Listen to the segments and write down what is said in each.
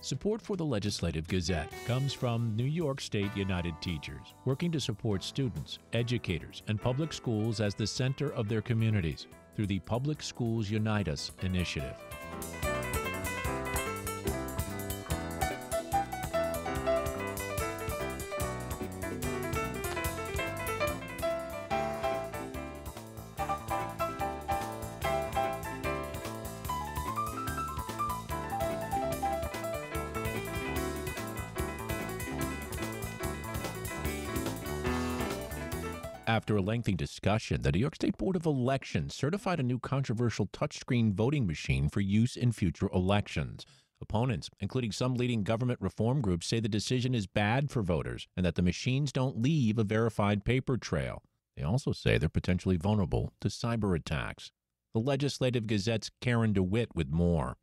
Support for the Legislative Gazette comes from New York State United Teachers, working to support students, educators, and public schools as the center of their communities through the Public Schools Unite Us initiative. After a lengthy discussion, the New York State Board of Elections certified a new controversial touchscreen voting machine for use in future elections. Opponents, including some leading government reform groups, say the decision is bad for voters and that the machines don't leave a verified paper trail. They also say they're potentially vulnerable to cyber attacks. The Legislative Gazette's Karen DeWitt with more.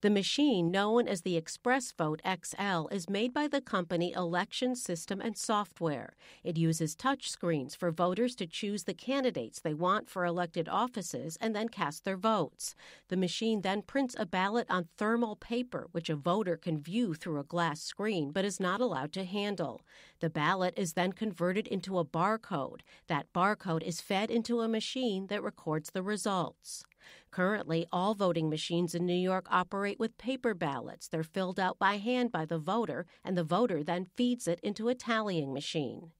The machine, known as the Express Vote XL, is made by the company Election System and Software. It uses touch screens for voters to choose the candidates they want for elected offices and then cast their votes. The machine then prints a ballot on thermal paper, which a voter can view through a glass screen but is not allowed to handle. The ballot is then converted into a barcode. That barcode is fed into a machine that records the results. Currently, all voting machines in New York operate with paper ballots. They're filled out by hand by the voter, and the voter then feeds it into a tallying machine.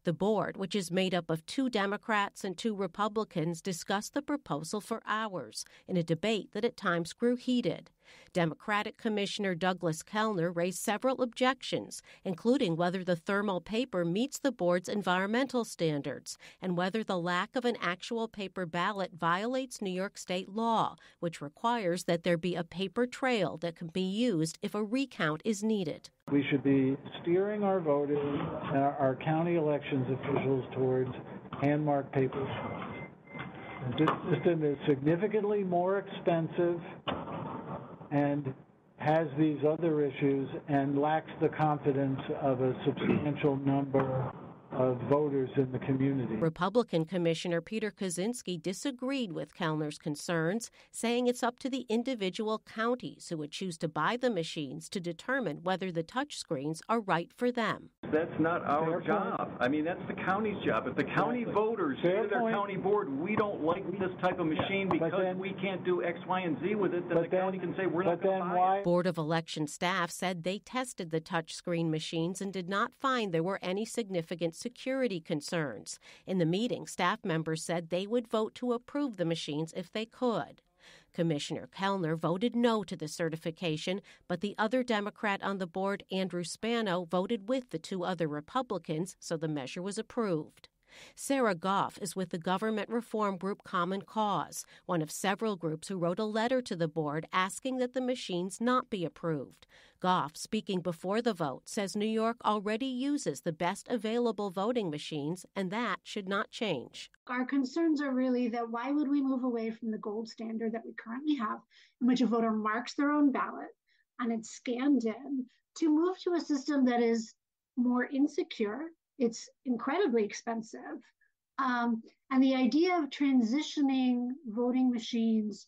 The board, which is made up of 2 Democrats and 2 Republicans, discussed the proposal for hours in a debate that at times grew heated. Democratic Commissioner Douglas Kellner raised several objections, including whether the thermal paper meets the board's environmental standards and whether the lack of an actual paper ballot violates New York state law, which requires that there be a paper trail that can be used if a recount is needed. We should be steering our voters and our county elections officials towards hand-marked paper. This system is significantly more expensive and has these other issues and lacks the confidence of a substantial number of voters in the community. Republican Commissioner Peter Kaczynski disagreed with Kellner's concerns, saying it's up to the individual counties who would choose to buy the machines to determine whether the touchscreens are right for them. That's not our job. I mean, that's the county's job. If the county voters say to their county board, we don't like this type of machine because we can't do X, Y, and Z with it, then the county can say we're not going to buy it. Board of Election staff said they tested the touchscreen machines and did not find there were any significant security concerns. In the meeting, staff members said they would vote to approve the machines if they could. Commissioner Kellner voted no to the certification, but the other Democrat on the board, Andrew Spano, voted with the 2 other Republicans, so the measure was approved. Sarah Goff is with the government reform group Common Cause, one of several groups who wrote a letter to the board asking that the machines not be approved. Goff, speaking before the vote, says New York already uses the best available voting machines, and that should not change. Our concerns are really that why would we move away from the gold standard that we currently have, in which a voter marks their own ballot and it's scanned in, to move to a system that is more insecure. It's incredibly expensive. And the idea of transitioning voting machines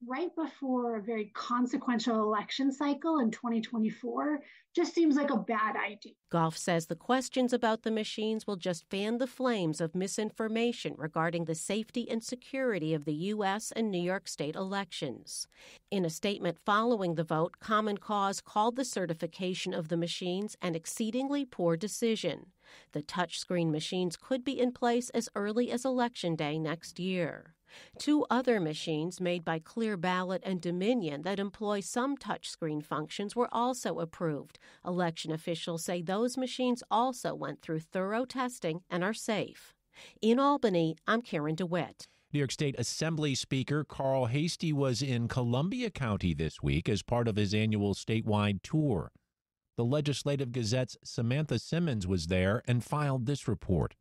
right before a very consequential election cycle in 2024 just seems like a bad idea. Goff says the questions about the machines will just fan the flames of misinformation regarding the safety and security of the U.S. and New York state elections. In a statement following the vote, Common Cause called the certification of the machines an exceedingly poor decision. The touchscreen machines could be in place as early as Election Day next year. 2 other machines made by Clear Ballot and Dominion that employ some touchscreen functions were also approved. Election officials say those machines also went through thorough testing and are safe. In Albany, I'm Karen DeWitt. New York State Assembly Speaker Carl Heastie was in Columbia County this week as part of his annual statewide tour. The Legislative Gazette's Samantha Simmons was there and filed this report.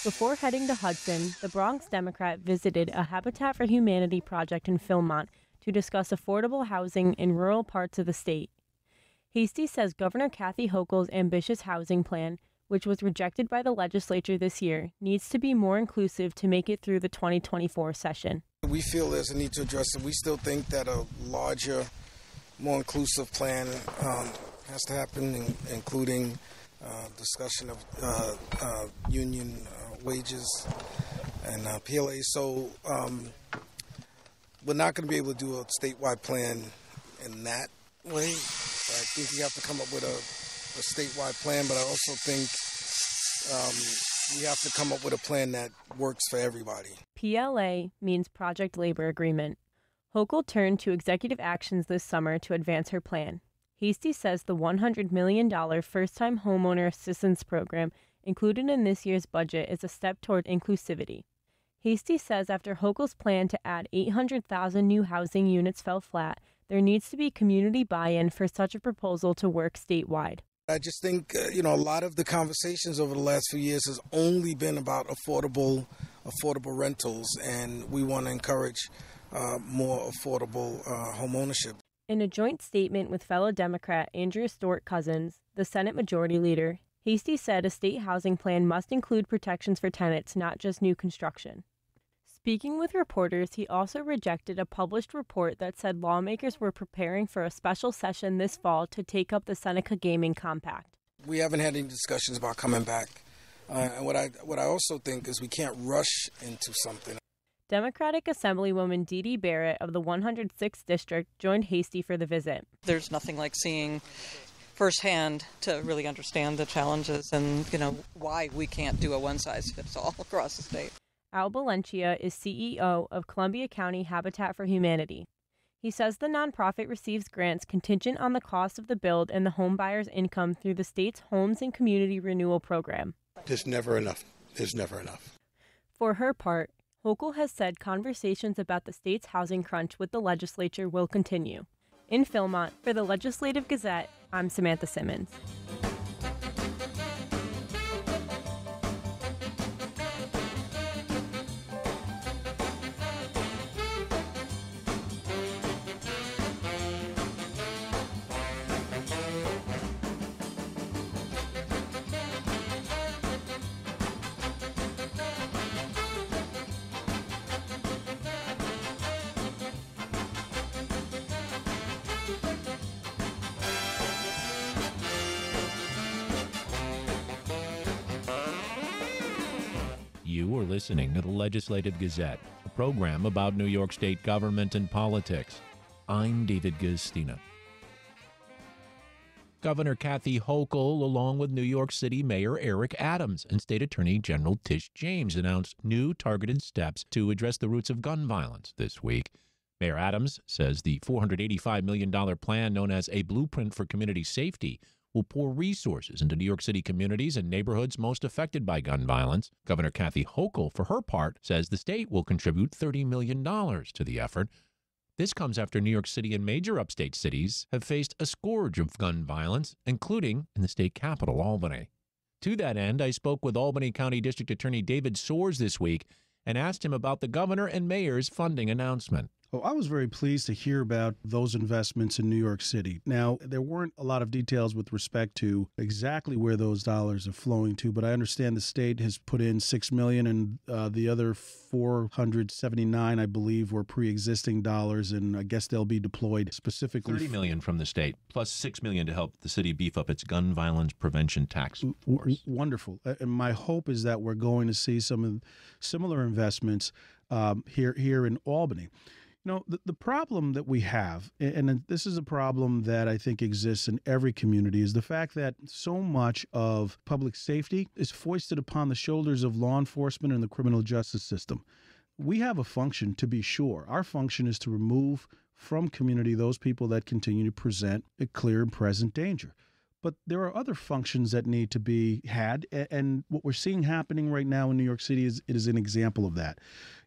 Before heading to Hudson, the Bronx Democrat visited a Habitat for Humanity project in Philmont to discuss affordable housing in rural parts of the state. Heastie says Governor Kathy Hochul's ambitious housing plan, which was rejected by the legislature this year, needs to be more inclusive to make it through the 2024 session. We feel there's a need to address it. We still think that a larger, more inclusive plan has to happen, including discussion of union wages and PLA. So we're not going to be able to do a statewide plan in that way. I think you have to come up with a statewide plan, but I also think we have to come up with a plan that works for everybody. PLA means Project Labor Agreement. Hochul turned to executive actions this summer to advance her plan. Hasty says the $100 million first-time homeowner assistance program included in this year's budget is a step toward inclusivity. Hasty says after Hochul's plan to add 800,000 new housing units fell flat, there needs to be community buy-in for such a proposal to work statewide. I just think, a lot of the conversations over the last few years has only been about affordable rentals, and we want to encourage more affordable home ownership. In a joint statement with fellow Democrat Andrew Stewart Cousins, the Senate Majority Leader, Hasty said a state housing plan must include protections for tenants, not just new construction. Speaking with reporters, he also rejected a published report that said lawmakers were preparing for a special session this fall to take up the Seneca Gaming Compact. We haven't had any discussions about coming back. And what I also think is we can't rush into something. Democratic Assemblywoman Dee Dee Barrett of the 106th District joined Hasty for the visit. There's nothing like seeing firsthand to really understand the challenges and, why we can't do a one-size-fits-all across the state. Al Valencia is CEO of Columbia County Habitat for Humanity. He says the nonprofit receives grants contingent on the cost of the build and the home buyer's income through the state's Homes and Community Renewal Program. There's never enough. There's never enough. For her part, Hochul has said conversations about the state's housing crunch with the legislature will continue. In Philmont, for the Legislative Gazette, I'm Samantha Simmons. You are listening to the Legislative Gazette, a program about New York State government and politics. I'm David Gustina. Governor Kathy Hochul, along with New York City Mayor Eric Adams and State Attorney General Tish James, announced new targeted steps to address the roots of gun violence this week. Mayor Adams says the $485 million plan, known as a Blueprint for Community Safety, will pour resources into New York City communities and neighborhoods most affected by gun violence. Governor Kathy Hochul, for her part, says the state will contribute $30 million to the effort. This comes after New York City and major upstate cities have faced a scourge of gun violence, including in the state capital, Albany. To that end, I spoke with Albany County District Attorney David Soares this week and asked him about the governor and mayor's funding announcement. Well, I was very pleased to hear about those investments in New York City. Now, there weren't a lot of details with respect to exactly where those dollars are flowing to, but I understand the state has put in $6 million and the other $479, I believe, were pre-existing dollars, and I guess they'll be deployed specifically. $30 million from the state, plus $6 million to help the city beef up its gun violence prevention task force. Wonderful. And my hope is that we're going to see some similar investments here in Albany. The problem that we have, and this is a problem that I think exists in every community, is the fact that so much of public safety is foisted upon the shoulders of law enforcement and the criminal justice system. We have a function, to be sure. Our function is to remove from community those people that continue to present a clear and present danger. But there are other functions that need to be had, and what we're seeing happening right now in New York City is an example of that.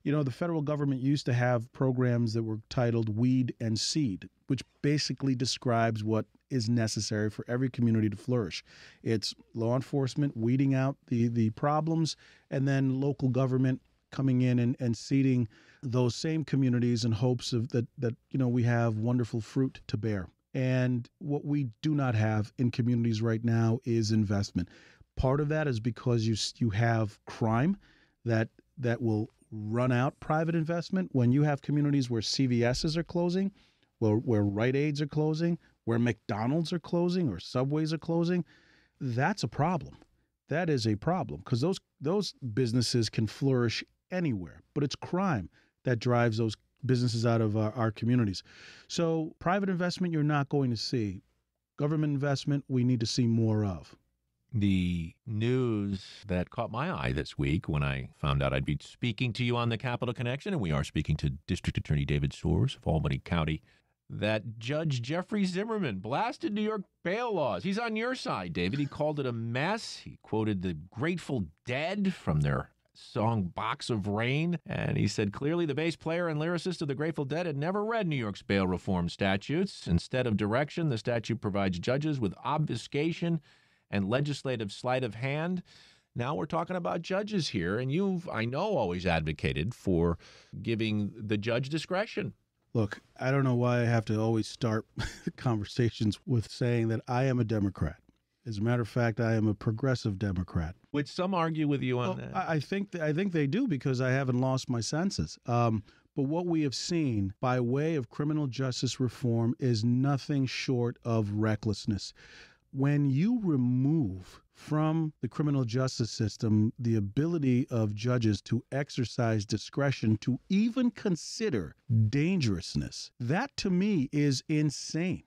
The federal government used to have programs that were titled Weed and Seed, which basically describes what is necessary for every community to flourish. It's law enforcement weeding out the problems, and then local government coming in and seeding those same communities in hopes of that we have wonderful fruit to bear. And what we do not have in communities right now is investment. Part of that is because you have crime that will run out private investment, when you have communities where CVSs are closing, where Rite Aids are closing, where McDonald's are closing or Subways are closing, that's a problem. That is a problem because those businesses can flourish anywhere, but it's crime that drives those businesses out of our communities. So private investment, you're not going to see. Government investment, we need to see more of. The news that caught my eye this week when I found out I'd be speaking to you on the Capital Connection, and we are speaking to District Attorney David Soares of Albany County, that Judge Jeffrey Zimmerman blasted New York bail laws. He's on your side, David. He called it a mess. He quoted the Grateful Dead from their song Box of Rain, and he said clearly the bass player and lyricist of the Grateful Dead had never read New York's bail reform statutes. Instead of direction, the statute provides judges with obfuscation and legislative sleight of hand. Now we're talking about judges here, and you've, I know, always advocated for giving the judge discretion. Look, I don't know why I have to always start conversations with saying that I am a Democrat. As a matter of fact, I am a progressive Democrat. Would some argue with you on that? I think they do because I haven't lost my senses. But what we have seen by way of criminal justice reform is nothing short of recklessness. When you remove from the criminal justice system the ability of judges to exercise discretion to even consider dangerousness, that to me is insane.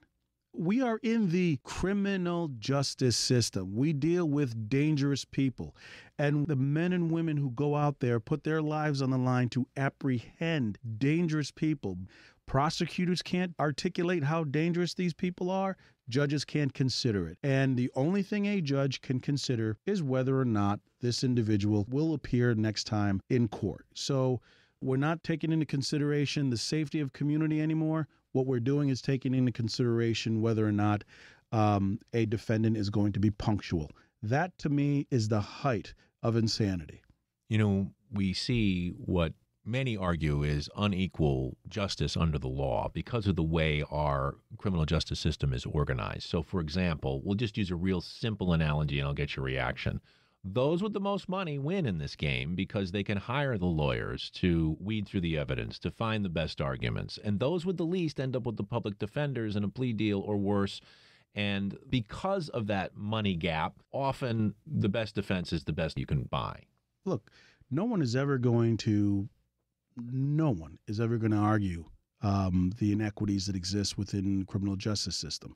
We are in the criminal justice system. We deal with dangerous people. And the men and women who go out there put their lives on the line to apprehend dangerous people. Prosecutors can't articulate how dangerous these people are. Judges can't consider it. And the only thing a judge can consider is whether or not this individual will appear next time in court. So we're not taking into consideration the safety of community anymore. What we're doing is taking into consideration whether or not a defendant is going to be punctual. That, to me, is the height of insanity. You know, we see what many argue is unequal justice under the law because of the way our criminal justice system is organized. So, for example, we'll just use a real simple analogy and I'll get your reaction. Those with the most money win in this game because they can hire the lawyers to weed through the evidence, to find the best arguments. And those with the least end up with the public defenders in a plea deal or worse. And because of that money gap, often the best defense is the best you can buy. Look, no one is ever going to argue the inequities that exist within the criminal justice system.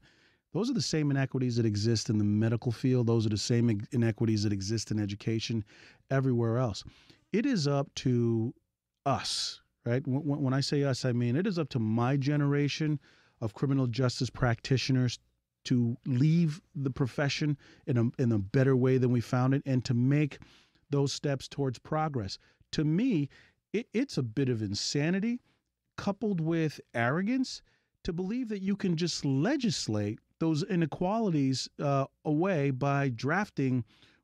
Those are the same inequities that exist in the medical field. Those are the same inequities that exist in education, everywhere else. It is up to us, right? When I say us, I mean it is up to my generation of criminal justice practitioners to leave the profession in a better way than we found it and to make those steps towards progress. To me, it's a bit of insanity coupled with arrogance to believe that you can just legislate those inequalities away by drafting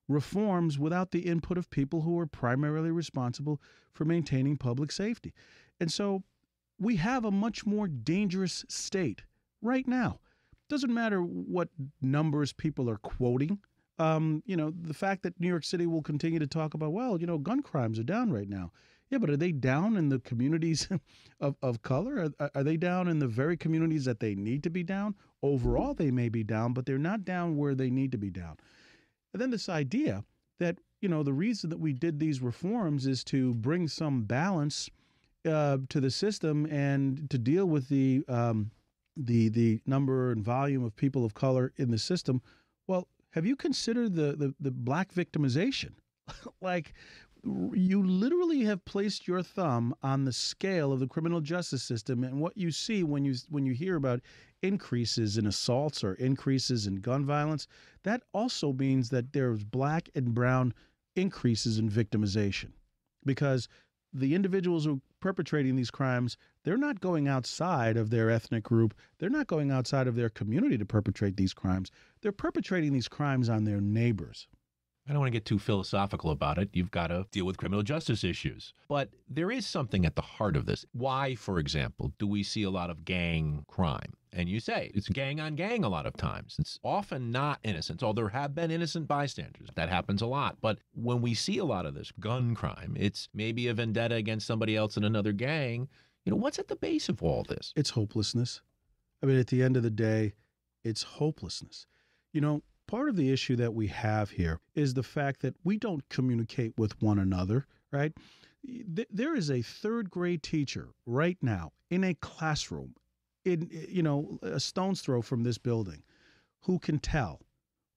reforms without the input of people who are primarily responsible for maintaining public safety. And so we have a much more dangerous state right now. Doesn't matter what numbers people are quoting. The fact that New York City will continue to talk about, gun crimes are down right now. Yeah, but are they down in the communities of color? Are they down in the very communities that they need to be down? Overall, they may be down, but they're not down where they need to be down. And then this idea that, the reason that we did these reforms is to bring some balance to the system and to deal with the number and volume of people of color in the system. Well, have you considered the black victimization? Like, you literally have placed your thumb on the scale of the criminal justice system, and what you see when you hear about increases in assaults or increases in gun violence, that also means that there's black and brown increases in victimization, because the individuals who are perpetrating these crimes, they're not going outside of their ethnic group. They're not going outside of their community to perpetrate these crimes. They're perpetrating these crimes on their neighbors. I don't want to get too philosophical about it. You've got to deal with criminal justice issues. But there is something at the heart of this. Why, for example, do we see a lot of gang crime? And you say it's gang on gang a lot of times. It's often not innocent, although there have been innocent bystanders. That happens a lot. But when we see a lot of this gun crime, it's maybe a vendetta against somebody else in another gang. What's at the base of all this? It's hopelessness. I mean, at the end of the day, it's hopelessness. Part of the issue that we have here is the fact that we don't communicate with one another, right? There is a third grade teacher right now in a classroom a stone's throw from this building who can tell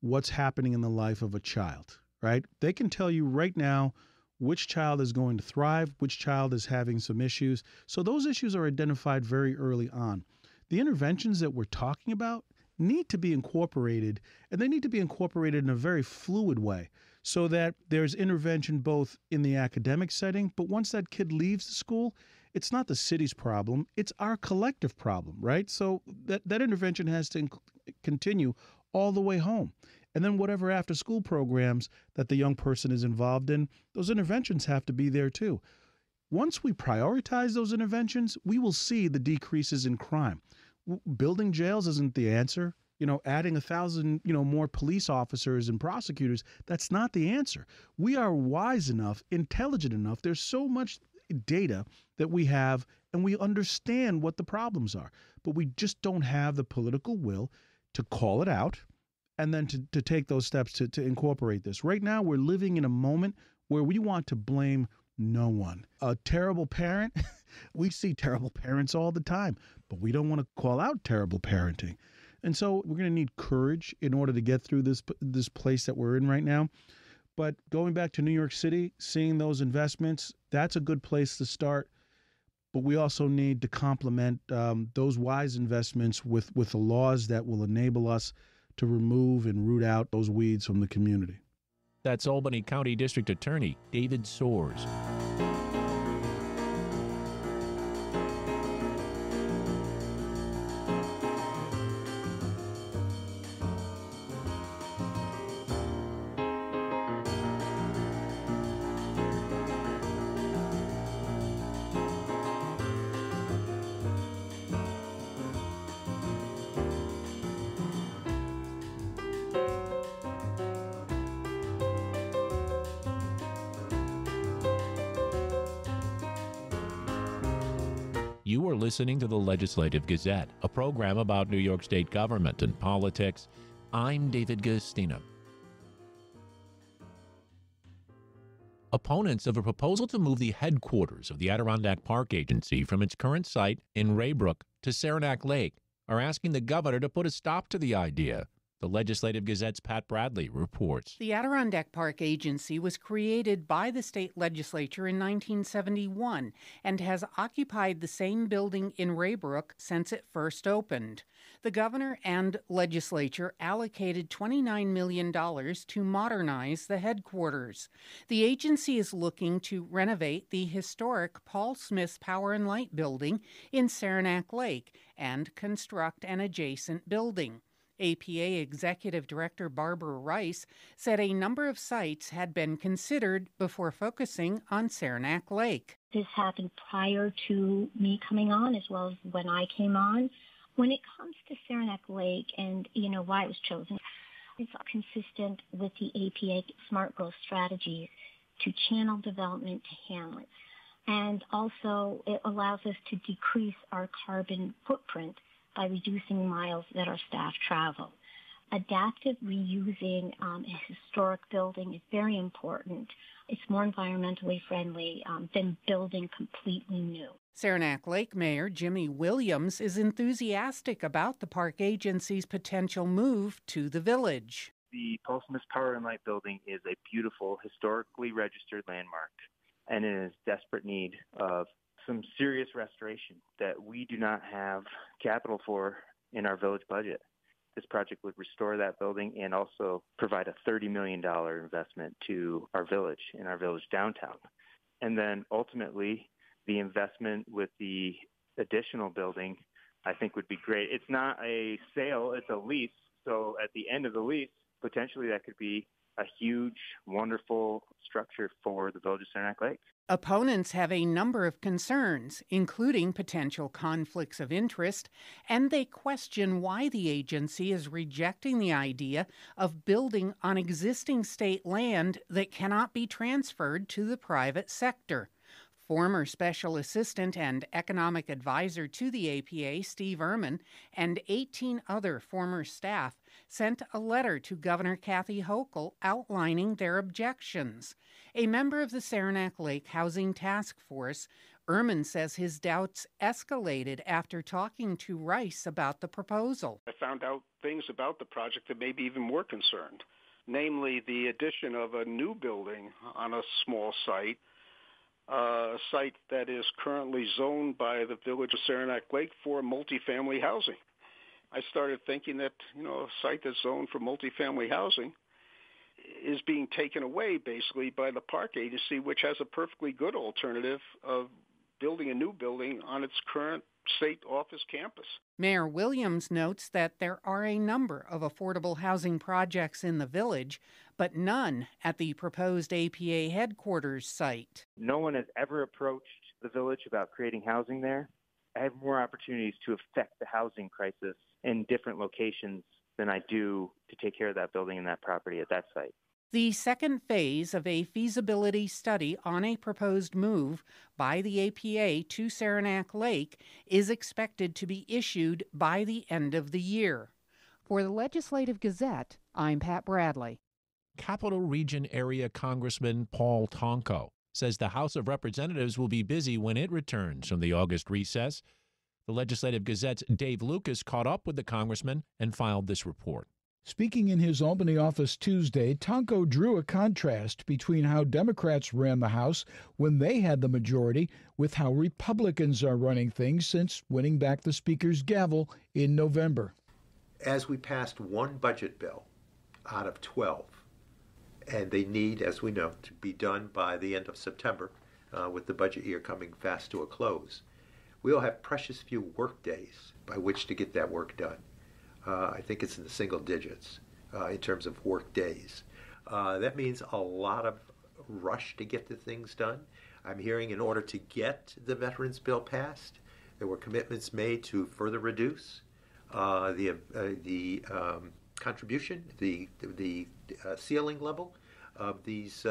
what's happening in the life of a child, right? They can tell you right now which child is going to thrive, which child is having some issues. So those issues are identified very early on. The interventions that we're talking about need to be incorporated, and they need to be incorporated in a very fluid way so that there's intervention both in the academic setting, but once that kid leaves the school, it's not the city's problem, it's our collective problem, right? So that intervention has to continue all the way home. And then whatever after-school programs that the young person is involved in, those interventions have to be there too. Once we prioritize those interventions, we will see the decreases in crime. Building jails isn't the answer. Adding 1,000, more police officers and prosecutors, that's not the answer. We are wise enough, intelligent enough. There's so much data that we have, and we understand what the problems are. But we just don't have the political will to call it out and then to take those steps to incorporate this. Right now, we're living in a moment where we want to blame no one. A terrible parent, we see terrible parents all the time, but we don't want to call out terrible parenting. And so we're going to need courage in order to get through this place that we're in right now. But going back to New York City, seeing those investments, that's a good place to start. But we also need to complement those wise investments with the laws that will enable us to remove and root out those weeds from the community. That's Albany County District Attorney David Soares. You are listening to the Legislative Gazette, a program about New York State government and politics. I'm David Gastina. Opponents of a proposal to move the headquarters of the Adirondack Park Agency from its current site in Raybrook to Saranac Lake are asking the governor to put a stop to the idea. The Legislative Gazette's Pat Bradley reports. The Adirondack Park Agency was created by the state legislature in 1971 and has occupied the same building in Raybrook since it first opened. The governor and legislature allocated $29 million to modernize the headquarters. The agency is looking to renovate the historic Paul Smith Power and Light building in Saranac Lake and construct an adjacent building. APA Executive Director Barbara Rice said a number of sites had been considered before focusing on Saranac Lake. This happened prior to me coming on as well as when I came on. When it comes to Saranac Lake and, why it was chosen, it's consistent with the APA Smart Growth strategies to channel development to hamlets. And also it allows us to decrease our carbon footprint by reducing miles that our staff travel. Adaptive reusing a historic building is very important. It's more environmentally friendly than building completely new. Saranac Lake Mayor Jimmy Williams is enthusiastic about the park agency's potential move to the village. The Paul Smith Power and Light building is a beautiful, historically registered landmark and is in desperate need of some serious restoration that we do not have capital for in our village budget. This project would restore that building and also provide a $30 million investment to our village, in our village downtown. And then ultimately, the investment with the additional building, I think would be great. It's not a sale, it's a lease. So at the end of the lease, potentially that could be a huge, wonderful structure for the village of Saranac Lake. Opponents have a number of concerns, including potential conflicts of interest, and they question why the agency is rejecting the idea of building on existing state land that cannot be transferred to the private sector. Former Special Assistant and Economic Advisor to the APA, Steve Ehrman, and 18 other former staff sent a letter to Governor Kathy Hochul outlining their objections. A member of the Saranac Lake Housing Task Force, Ehrman says his doubts escalated after talking to Rice about the proposal. I found out things about the project that made me even more concerned, namely the addition of a new building on a small site, a site that is currently zoned by the village of Saranac Lake for multifamily housing. I started thinking that, a site that's zoned for multifamily housing is being taken away basically by the park agency, which has a perfectly good alternative of building a new building on its current state office campus. Mayor Williams notes that there are a number of affordable housing projects in the village, but none at the proposed APA headquarters site. No one has ever approached the village about creating housing there. I have more opportunities to affect the housing crisis in different locations than I do to take care of that building and that property at that site. The second phase of a feasibility study on a proposed move by the APA to Saranac Lake is expected to be issued by the end of the year. For the Legislative Gazette, I'm Pat Bradley. Capital Region Area Congressman Paul Tonko says the House of Representatives will be busy when it returns from the August recess. The Legislative Gazette's Dave Lucas caught up with the congressman and filed this report. Speaking in his Albany office Tuesday, Tonko drew a contrast between how Democrats ran the House when they had the majority with how Republicans are running things since winning back the Speaker's gavel in November. As we passed one budget bill out of 12, and they need, as we know, to be done by the end of September, with the budget year coming fast to a close, we'll have precious few work days by which to get that work done. I think it's in the single digits in terms of work days. That means a lot of rush to get the things done. I'm hearing in order to get the Veterans Bill passed, there were commitments made to further reduce the contribution, the ceiling level of these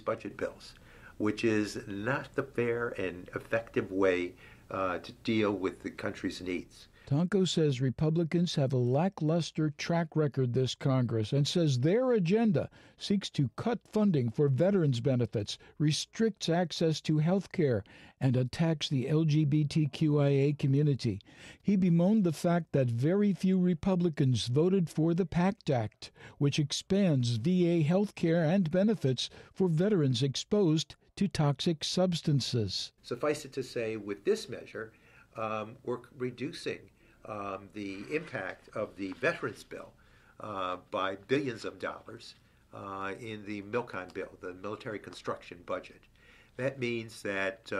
budget bills, which is not the fair and effective way to deal with the country's needs. Tonko says Republicans have a lackluster track record this Congress and says their agenda seeks to cut funding for veterans benefits, restricts access to health care, and attacks the LGBTQIA community. He bemoaned the fact that very few Republicans voted for the PACT Act, which expands VA health care and benefits for veterans exposed to toxic substances. Suffice it to say, with this measure, we're reducing the impact of the Veterans Bill by billions of dollars in the MILCON bill, the military construction budget. That means that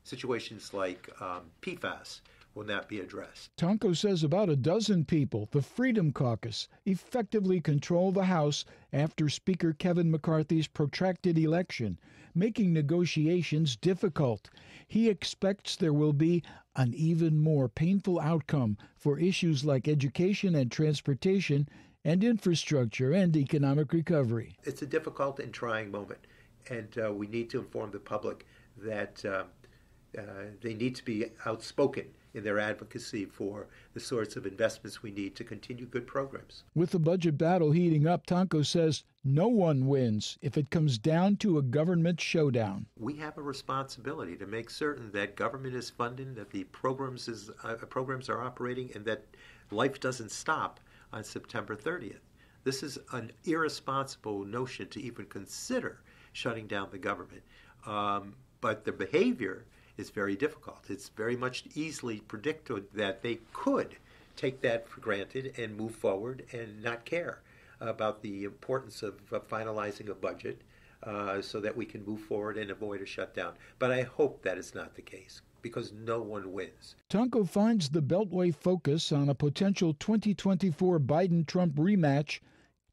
situations like PFAS will not be addressed. Tonko says about a dozen people, the Freedom Caucus, effectively control the House after Speaker Kevin McCarthy's protracted election, making negotiations difficult. He expects there will be an even more painful outcome for issues like education and transportation and infrastructure and economic recovery. It's a difficult and trying moment, and we need to inform the public that they need to be outspoken in their advocacy for the sorts of investments we need to continue good programs. With the budget battle heating up, Tonko says no one wins if it comes down to a government showdown. We have a responsibility to make certain that government is funded, that the programs are operating, and that life doesn't stop on September 30th. This is an irresponsible notion to even consider shutting down the government. But the behavior is very difficult. It's very much easily predicted that they could take that for granted and move forward and not care about the importance of finalizing a budget so that we can move forward and avoid a shutdown. But I hope that is not the case, because no one wins. Tonko finds the Beltway focus on a potential 2024 Biden-Trump rematch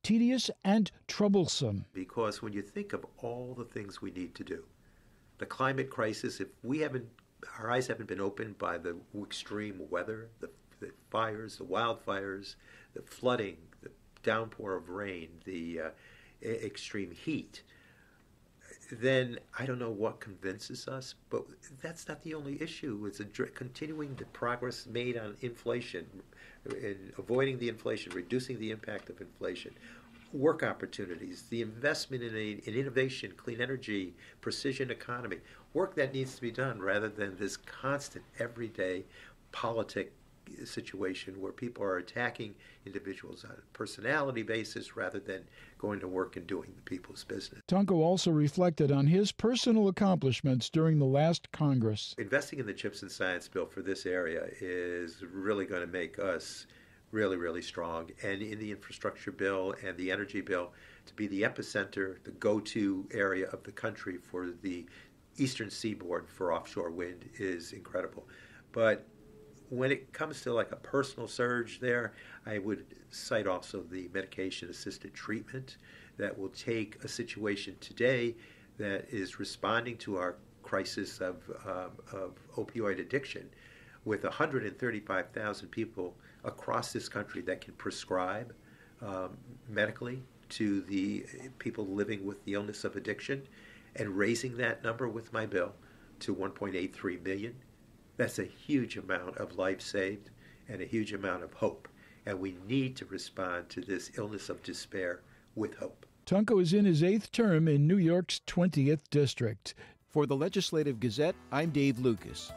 tedious and troublesome. Because when you think of all the things we need to do, the climate crisis, if our eyes haven't been opened by the extreme weather, the fires, the wildfires, the flooding, the downpour of rain, the extreme heat, then I don't know what convinces us, but that's not the only issue. It's continuing the progress made on inflation, and avoiding the inflation, reducing the impact of inflation, work opportunities, the investment in innovation, clean energy, precision economy, work that needs to be done rather than this constant everyday politic situation where people are attacking individuals on a personality basis rather than going to work and doing the people's business. Tunko also reflected on his personal accomplishments during the last Congress. Investing in the CHIPS and Science Bill for this area is really going to make us really, really strong. And in the infrastructure bill and the energy bill, to be the epicenter, the go-to area of the country for the eastern seaboard for offshore wind is incredible. But when it comes to like a personal surge there, I would cite also the medication-assisted treatment that will take a situation today that is responding to our crisis of opioid addiction with 135,000 people across this country that can prescribe medically to the people living with the illness of addiction, and raising that number with my bill to 1.83 million. That's a huge amount of life saved and a huge amount of hope. And we need to respond to this illness of despair with hope. Tunko is in his 8th term in New York's 20th District. For the Legislative Gazette, I'm Dave Lucas.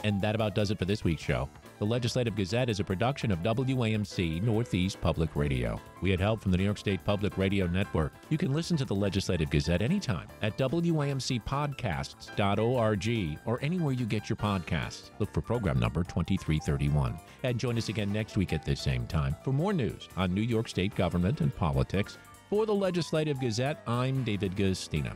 And that about does it for this week's show. The Legislative Gazette is a production of WAMC Northeast Public Radio. We had help from the New York State Public Radio Network. You can listen to the Legislative Gazette anytime at WAMCpodcasts.org or anywhere you get your podcasts. Look for program number 2331. And join us again next week at this same time for more news on New York State government and politics. For the Legislative Gazette, I'm David Gustina.